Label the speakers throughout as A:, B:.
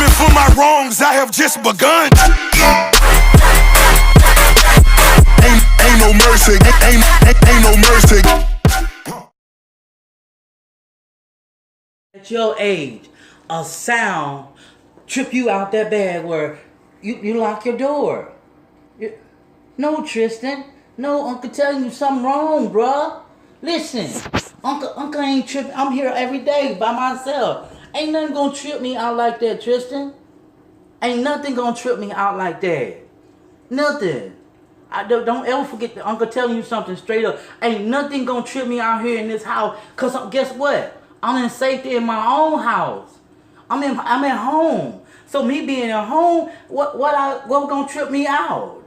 A: Even for my wrongs, I have just begun. Ain't no mercy, ain't no mercy.
B: At your age, a sound trip you out that bad where you lock your door. No, Tristan. No, Uncle telling you something wrong, bruh. Listen, Uncle ain't tripping. I'm here every day by myself. Ain't nothing gonna trip me out like that, Tristan. Ain't nothing gonna trip me out like that. Nothing. Don't ever forget that Uncle telling you something straight up. Ain't nothing gonna trip me out here in this house. Cause guess what? I'm in safety in my own house. I'm at home. So me being at home, what gonna trip me out?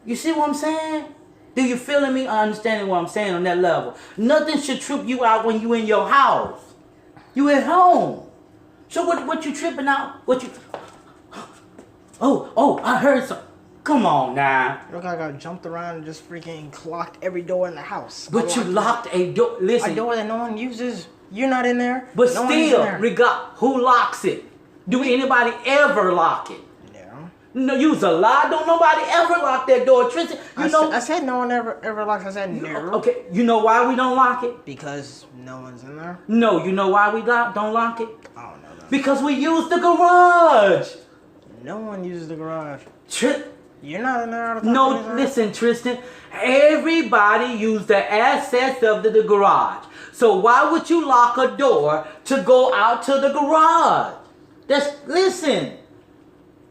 B: You see what I'm saying? Do you feeling me or understanding what I'm saying on that level? Nothing should trip you out when you in your house. You at home. So what you tripping out? What you? Oh, I heard something. Come on now.
C: Look like I jumped around and just freaking clocked every door in the house.
B: But you locked a door. Listen.
C: A door that no one uses. You're not in there.
B: But no still, who locks it? Do anybody ever lock it? No, you's a lie. Don't nobody ever lock that door, Tristan.
C: I said no one ever locks. I said no.
B: Okay, you know why we don't lock it?
C: Because no one's in there.
B: No, you know why we don't lock it?
C: I don't know that.
B: Because we use the garage.
C: No one uses the garage. You're not in there all the time.
B: No, listen, Tristan. Everybody use the assets of the garage. So why would you lock a door to go out to the garage? Listen.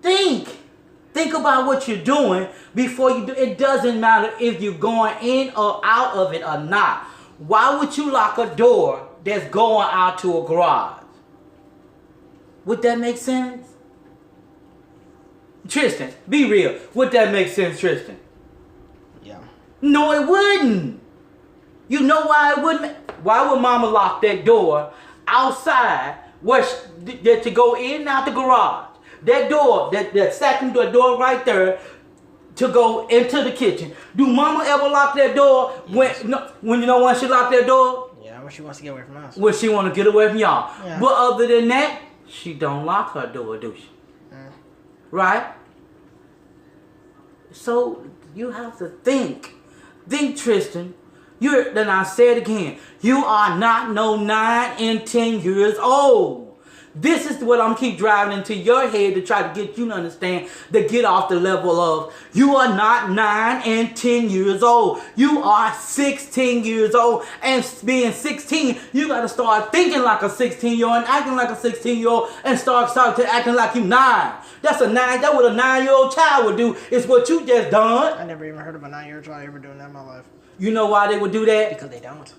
B: Think about what you're doing before you do. It doesn't matter if you're going in or out of it or not. Why would you lock a door that's going out to a garage? Would that make sense? Tristan, be real. Would that make sense, Tristan?
C: Yeah.
B: No, it wouldn't. You know why it wouldn't? Why would Mama lock that door outside to go in and out the garage? That door, that second door right there, to go into the kitchen. Do Mama ever lock that door when she locked that door?
C: Yeah, when she wants to get away from us.
B: When she want to get away from y'all.
C: Yeah.
B: But other than that, she don't lock her door, do she? Right? So you have to think. Think, Tristan. Then I say it again. You are not no 9 and 10 years old. This is what I'm keep driving into your head to try to get you to understand, to get off the level of you are not 9 and 10 years old. You are 16 years old. And being 16, you got to start thinking like a 16-year-old and acting like a 16-year-old and start to acting like you 9. That's what a 9-year-old child would do. Is what you just done.
C: I never even heard of a 9-year-old child ever doing that in my life.
B: You know why they would do that?
C: Because they don't.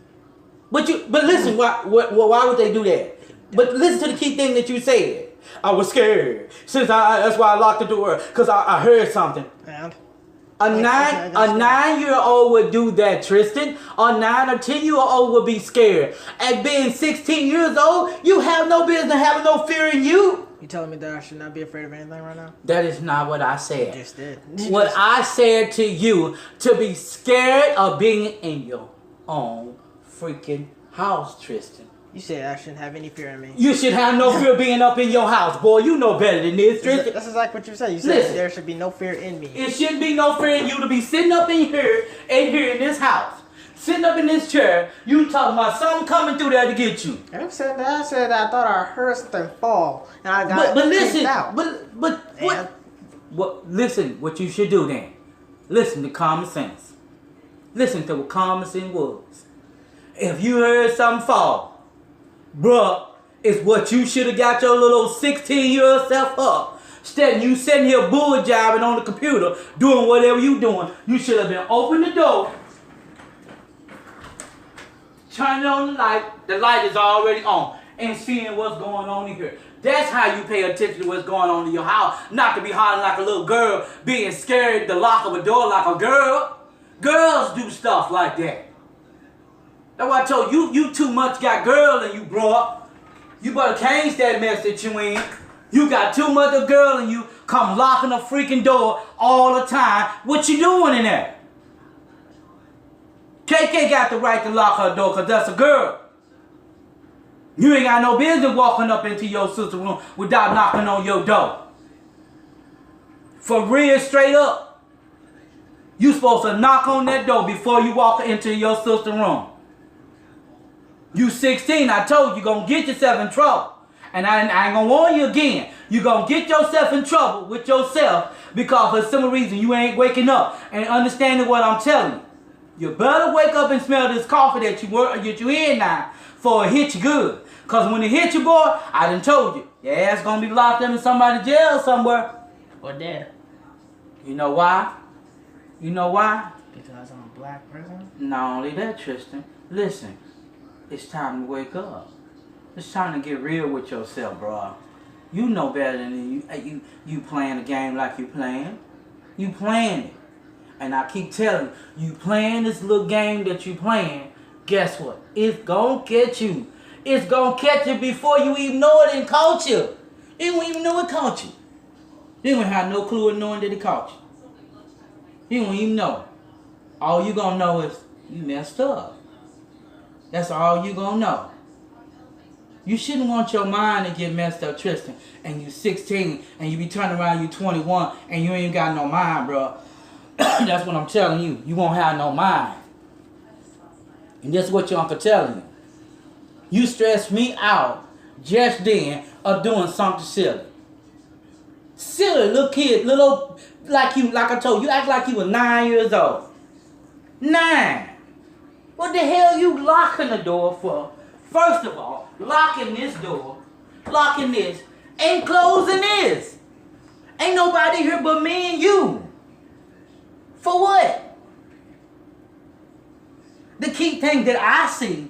B: But listen, why would they do that? But listen to the key thing that you said. I was scared. That's why I locked the door. Because I heard something.
C: And?
B: A 9-year-old would do that, Tristan. A 9 or 10-year-old would be scared. At being 16 years old, you have no business having no fear in you.
C: You telling me that I should not be afraid of anything right now?
B: That is not what I said.
C: You just did.
B: What I said to you, to be scared of being in your own freaking house, Tristan.
C: You said I shouldn't have any fear in me.
B: You should have no fear being up in your house, boy. You know better than this, Tristan.
C: That's exactly what you said. You said there should be no fear in me.
B: It shouldn't be no fear in you to be sitting up in here in this house. Sitting up in this chair, you talking about something coming through there to get you.
C: I never said that. I said that I thought I heard something fall. And I got
B: but listen,
C: out.
B: what listen, what you should do then. Listen to common sense. Listen to what common sense was. If you heard something fall, bruh, it's what you should have got your little 16-year-old self up. You sitting here bull jiving on the computer, doing whatever you doing. You should have been open the door, turning on the light. The light is already on, and seeing what's going on in here. That's how you pay attention to what's going on in your house. Not to be hollering like a little girl, being scared to lock of a door like a girl. Girls do stuff like that. That's why I told you, you too much got girl in you, bro. You better change that mess that you in. You got too much of girl in you, come locking a freaking door all the time. What you doing in there? KK got the right to lock her door because that's a girl. You ain't got no business walking up into your sister's room without knocking on your door. For real, straight up. You supposed to knock on that door before you walk into your sister's room. You 16, I told you, gonna get yourself in trouble. And I ain't gonna warn you again. You gonna get yourself in trouble with yourself because for some reason you ain't waking up and understanding what I'm telling you. You better wake up and smell this coffee that you in now before it hit you good. Cause when it hit you, boy, I done told you, your ass gonna be locked up in somebody's jail somewhere.
C: Or dead.
B: You know why? You know why?
C: Because I'm a black person?
B: Not only that, Tristan. Listen, it's time to wake up. It's time to get real with yourself, bro. You know better than you playing the game like you playing. You playing it. And I keep telling you, you playing this little game that you playing, guess what? It's gonna catch you. It's gonna catch you before you even know it and caught you. You don't even know it caught you. You don't have no clue of knowing that it caught you. You don't even know. All you gonna know is you messed up. That's all you gonna know. You shouldn't want your mind to get messed up, Tristan. And you 16 and you be turning around, you 21 and you ain't got no mind, bro. That's what I'm telling you. You won't have no mind. And that's what your uncle telling you. You stressed me out just then of doing something silly. Silly little kid, little like I told you, act like you were 9 years old. 9. What the hell you locking the door for? First of all, locking this door, locking this, and closing this. Ain't nobody here but me and you. For what? The key thing that I see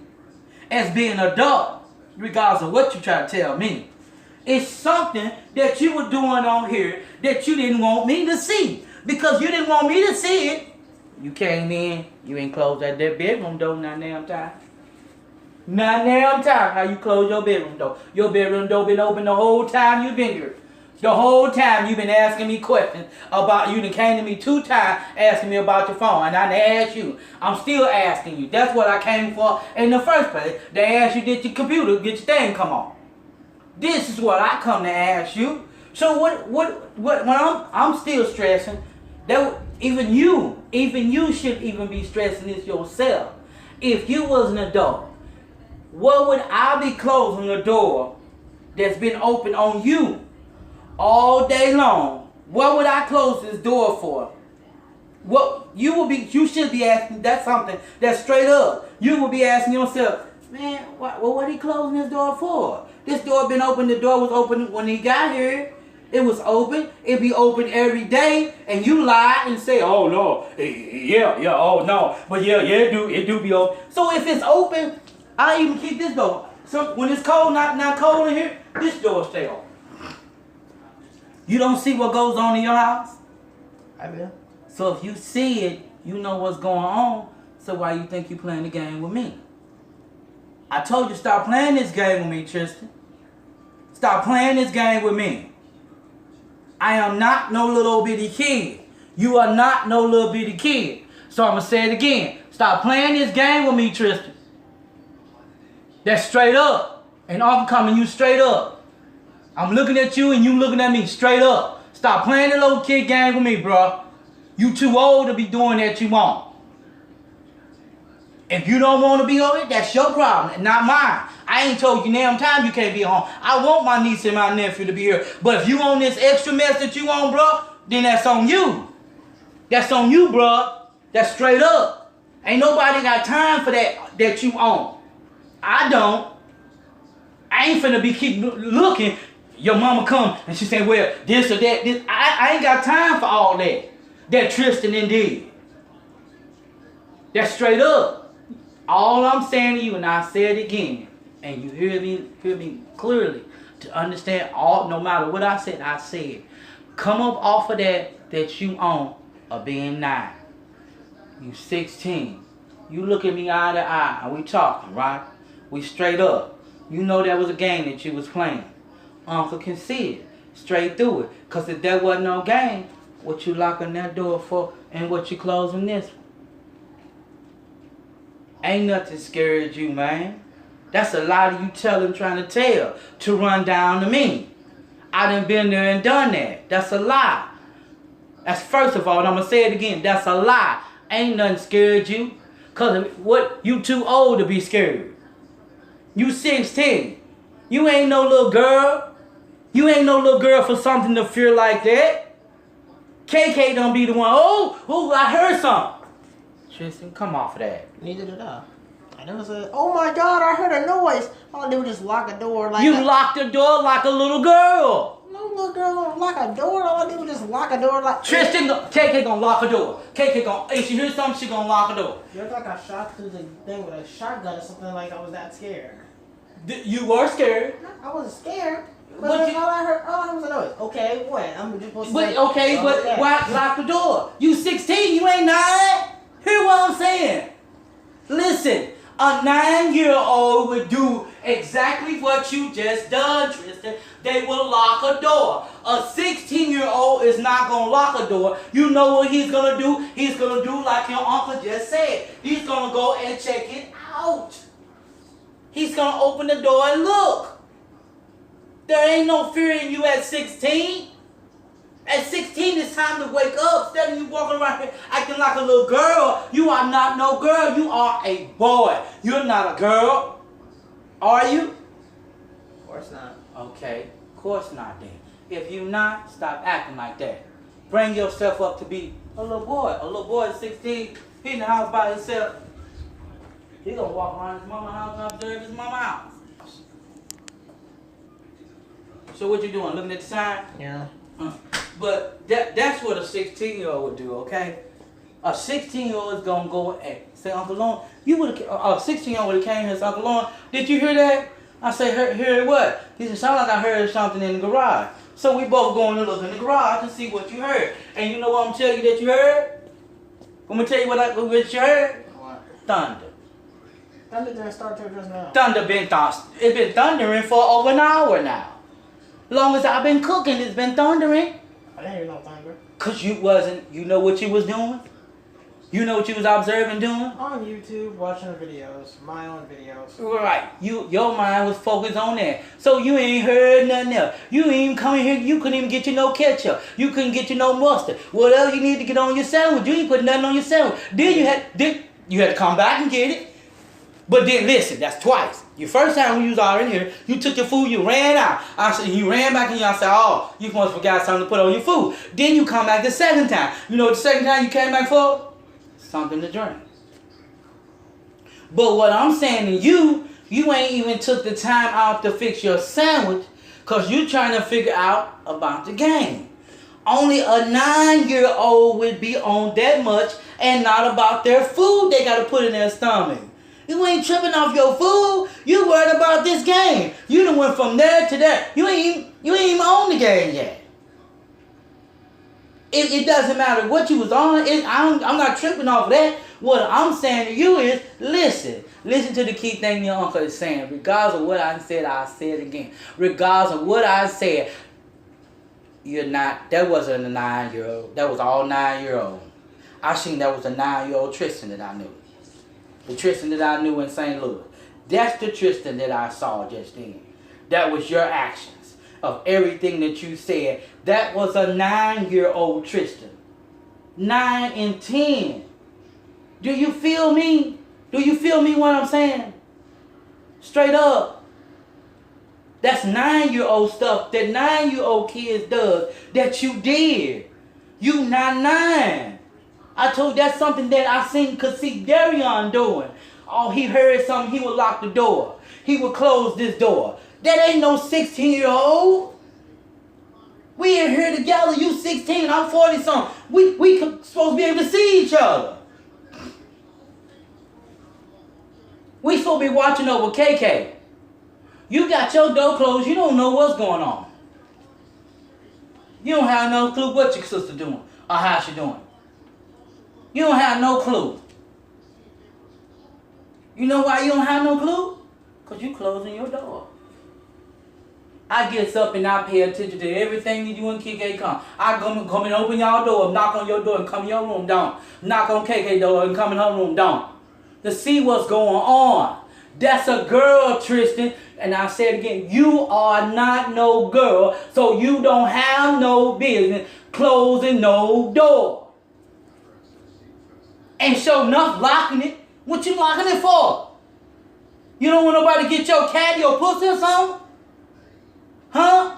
B: as being an adult, regardless of what you try to tell me, is something that you were doing on here that you didn't want me to see. Because you didn't want me to see it. You came in, you ain't closed that bedroom door not damn time. Not damn time how you close your bedroom door. Your bedroom door been open the whole time you've been here. The whole time you've been asking me questions about, you done came to me 2 times asking me about your phone. And I done asked you. I'm still asking you. That's what I came for in the first place. They asked you, did your computer, get your thing come on? This is what I come to ask you. So when I'm still stressing, that even you should even be stressing this yourself. If you was an adult, what would I be closing the door that's been open on you all day long? What would I close this door for? What you should be asking. That's something that's straight up. You would be asking yourself, man, what he closing this door for? This door been open. The door was open when he got here. It was open. It be open every day. And you lie and say, oh no, yeah, oh no, but yeah, it do be open. So if it's open, I even keep this door. So when it's cold, not cold in here, this door stay open. You don't see what goes on in your house?
C: I will.
B: So if you see it, you know what's going on. So why you think you playing the game with me? I told you stop playing this game with me, Tristan. Stop playing this game with me. I am not no little bitty kid. You are not no little bitty kid. So I'm going to say it again. Stop playing this game with me, Tristan. That's straight up. And I'm coming you straight up. I'm looking at you and you looking at me straight up. Stop playing the little kid game with me, bro. You too old to be doing that you want. If you don't want to be on it, that's your problem, not mine. I ain't told you damn time you can't be home. I want my niece and my nephew to be here. But if you on this extra mess that you on, bro, then that's on you. That's on you, bro. That's straight up. Ain't nobody got time for that you on. I don't. I ain't finna be keep looking. Your mama come and she say, well, this or that. This. I ain't got time for all that. That Tristan did. That's straight up. All I'm saying to you, and I say it again, and you hear me clearly, to understand no matter what I said, come up off of that you own of being 9. You 16. You look at me eye to eye, and we talking, right? We straight up. You know that was a game that you was playing. Uncle can see it, straight through it. Because if that wasn't no game, what you locking that door for and what you closing this one? Ain't nothing scared you, man. That's a lie that you telling, trying to tell, to run down to me. I done been there and done that. That's a lie. That's first of all, and I'm going to say it again. That's a lie. Ain't nothing scared you. Because what? You too old to be scared. You 16. You ain't no little girl. You ain't no little girl for something to fear like that. KK don't be the one. Oh, I heard something. Tristan, come off of that.
C: Neither did I. I never said, oh my God, I heard a noise. All I did was just lock a door like
B: You locked the door like a little girl.
C: No little girl gonna lock a door. All I did was just lock a door like...
B: Tristan, KK gonna lock a door. KK gonna, if she hears something, she gonna lock a door.
C: You act like I shot through the thing with a shotgun or something like I was that scared.
B: You were scared.
C: I wasn't scared.
B: But
C: But
B: you-
C: all I heard was a noise. Okay, what? I'm just supposed to
B: But
C: say...
B: okay, but
C: okay.
B: why lock the door? You 16, you ain't 9. Hear what I'm saying? Listen, a 9-year-old would do exactly what you just done, Tristan. They will lock a door. A 16-year-old is not gonna lock a door. You know what he's gonna do? He's gonna do like your uncle just said. He's gonna go and check it out. He's gonna open the door and look. There ain't no fear in you at 16. At 16, it's time to wake up. Instead of you walking around here acting like a little girl, you are not no girl. You are a boy. You're not a girl. Are you?
C: Of course not.
B: Okay, of course not then. If you not, stop acting like that. Bring yourself up to be a little boy. A little boy at 16, he in the house by himself. He gonna walk around his mama's house and observe his mama's house. So what you doing? Looking at the sign?
C: Yeah.
B: But that's what a 16-year-old would do, okay? A 16-year-old is gonna go and say, Uncle Lon, you would have. A 16-year-old would have came here and said, Uncle Lon, did you hear that? I say, hear what? He said, sound like I heard something in the garage. So we both going to look in the garage and see what you heard. And you know what I'm telling you that you heard? I'm gonna tell you what you heard.
C: What?
B: Thunder.
C: Thunder didn't start till just now.
B: Thunder it's been thundering for over an hour now. Long as I've been cooking, it's been thundering.
C: I didn't hear no thunder.
B: Cause you know what you was doing? You know what you was observing doing?
C: On YouTube, watching the videos, my own videos.
B: Right. Your mind was focused on that. So you ain't heard nothing else. You ain't even come in here, you couldn't even get you no ketchup. You couldn't get you no mustard. Whatever you need to get on your sandwich, you ain't put nothing on your sandwich. Then you had to come back and get it. But then listen, that's twice. Your first time when you was already here, you took your food, you ran out. I said, you ran back and y'all said, oh, you must have forgot something to put on your food. Then you come back the second time. You know what the second time you came back for? Something to drink. But what I'm saying to you ain't even took the time out to fix your sandwich because you trying to figure out about the game. Only a 9-year-old would be on that much and not about their food they got to put in their stomach. You ain't tripping off your food. You worried about this game. You done went from there to there. You ain't even on the game yet. It doesn't matter what you was on. I'm not tripping off of that. What I'm saying to you is, listen to the key thing your uncle is saying. Regardless of what I said, I'll say it again. Regardless of what I said, you're not. That wasn't a 9-year-old. That was all 9-year-old. I seen that was a 9-year-old Tristan that I knew. The Tristan that I knew in St. Louis. That's the Tristan that I saw just then. That was your actions of everything that you said. That was a 9-year-old Tristan. 9 and 10. Do you feel me? Do you feel me what I'm saying? Straight up. That's 9-year-old stuff that 9-year-old kids does that you did. You not 9. I told you that's something that I could see Darion doing. Oh, he heard something, he would lock the door. He would close this door. That ain't no 16-year-old. We in here together, you 16, I'm 40-something. We supposed to be able to see each other. We supposed to be watching over KK. You got your door closed, you don't know what's going on. You don't have no clue what your sister doing or how she doing. You don't have no clue. You know why you don't have no clue? Because you closing your door. I gets up and I pay attention to everything that you and KK come. I come and open y'all door, knock on your door and come in your room, don't. Knock on KK door and come in her room, don't. To see what's going on. That's a girl, Tristan. And I said again, you are not no girl, so you don't have no business closing no door. And sure enough, locking it. What you locking it for? You don't want nobody to get your cat, your pussy or something? Huh?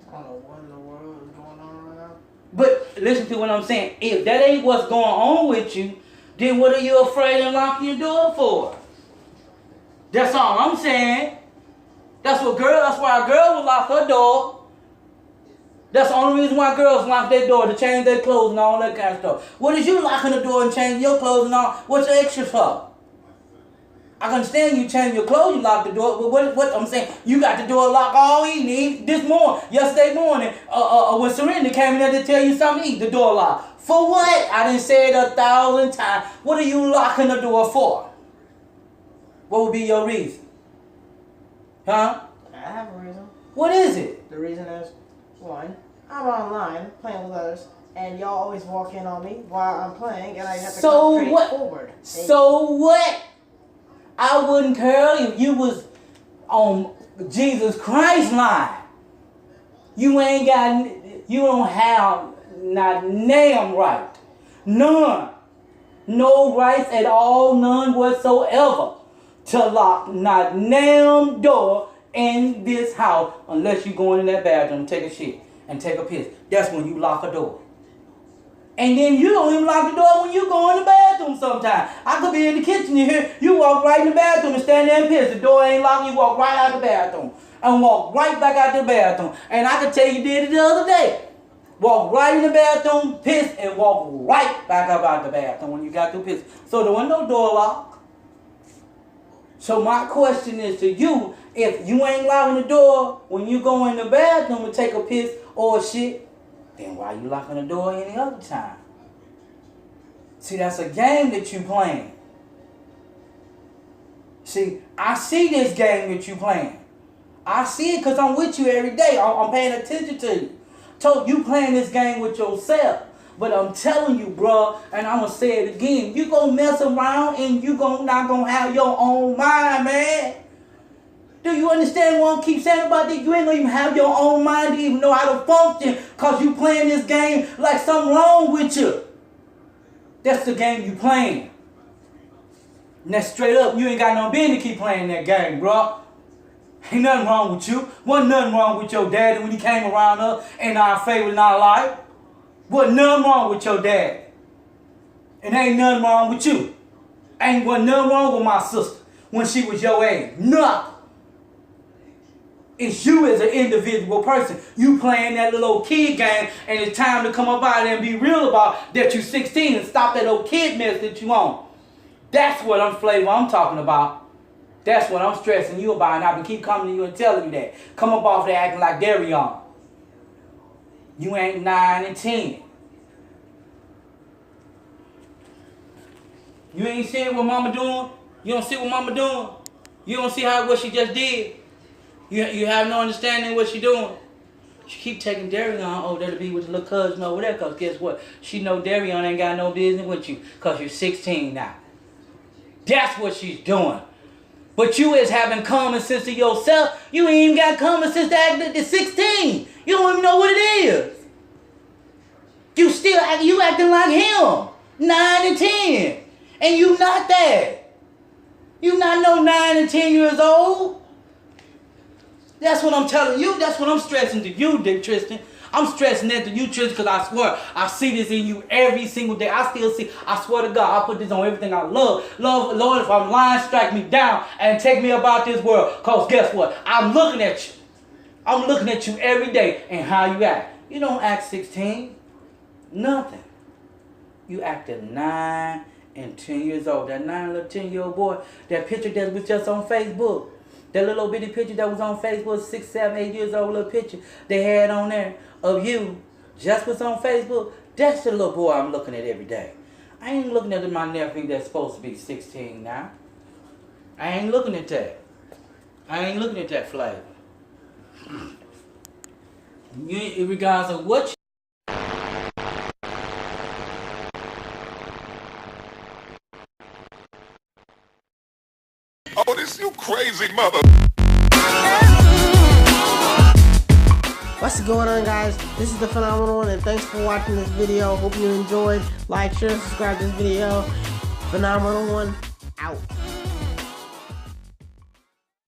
C: I don't know what in the world is going on right now.
B: But listen to what I'm saying. If that ain't what's going on with you, then what are you afraid of locking your door for? That's all I'm saying. That's why a girl will lock her door. That's the only reason why girls lock their door, to change their clothes and all that kind of stuff. What is you locking the door and changing your clothes and all? What's the extra for? I can understand you change your clothes, you lock the door, but what I'm saying, you got the door locked all evening, yesterday morning, when Serena came in there to tell you something to eat, the door locked. For what? I done said 1,000 times. What are you locking the door for? What would be your reason? Huh?
C: I have a reason.
B: What is it?
C: The reason is, one, I'm online playing with others, and y'all always walk in on me while I'm playing, and I have to come straight forward.
B: So what? I wouldn't care if you was on Jesus Christ line. You don't have not damn right. None. No rights at all, none whatsoever, to lock not damn door in this house unless you go in that bathroom and take a shit and take a piss. That's when you lock a door. And then you don't even lock the door when you go in the bathroom sometimes. I could be in the kitchen here, you walk right in the bathroom and stand there and piss. The door ain't locked, you walk right out the bathroom. And walk right back out the bathroom. And I could tell you did it the other day. Walk right in the bathroom, piss, and walk right back up out the bathroom when you got through piss. So there was no door lock. So my question is to you, if you ain't locking the door when you go in the bathroom and take a piss or a shit, then why you locking the door any other time? See, that's a game that you playing. See, I see this game that you playing. I see it because I'm with you every day. I'm paying attention to you. So you playing this game with yourself. But I'm telling you, bro, and I'm going to say it again, you going to mess around and you not going to have your own mind, man. Do you understand what I keep saying about this? You ain't going to even have your own mind to even know how to function because you playing this game like something wrong with you. That's the game you playing. And that's straight up, you ain't got no business to keep playing that game, bro. Ain't nothing wrong with you. Wasn't nothing wrong with your daddy when he came around us in our favor in our life. Wasn't nothing wrong with your dad. And ain't nothing wrong with you. Wasn't nothing wrong with my sister when she was your age. Nothing. It's you as an individual person. You playing that little kid game, and it's time to come up out there and be real about that you're 16 and stop that old kid mess that you on. That's what I'm talking about. That's what I'm stressing you about, and I can keep coming to you and telling you that. Come up off there acting like Darion. You ain't 9 and 10. You ain't seeing what mama doing? You don't see what mama doing? You don't see what she just did? You have no understanding what she doing? She keep taking Darion over there to be with the little cousin over there, because guess what? She know Darion ain't got no business with you, because you're 16 now. That's what she's doing. But you is having common sense to yourself. You ain't even got common sense to act at 16. You don't even know what it is. You acting like him. 9 and 10. And you not that. You not no 9 and 10 years old. That's what I'm telling you. That's what I'm stressing to you, Dick Tristan. I'm stressing that to you, Tristan, because I swear, I see this in you every single day. I swear to God, I put this on everything I love. Lord, if I'm lying, strike me down and take me about this world. Because guess what? I'm looking at you. I'm looking at you every day and how you act. You don't act 16. Nothing. You acted 9 and 10 years old. That 9 little 10-year-old boy, that picture that was just on Facebook. That little bitty picture that was on Facebook, 6, 7, 8 years old little picture they had on there of you, just was on Facebook. That's the little boy I'm looking at every day. I ain't looking at my nephew that's supposed to be 16 now. I ain't looking at that. I ain't looking at that flavor. In regards of what you
A: Oh, this you crazy. crazy mother.
C: What's going on, guys? This is the Phenomenal One, and thanks for watching this video. Hope you enjoyed. Like, share, subscribe to this video. Phenomenal One, out.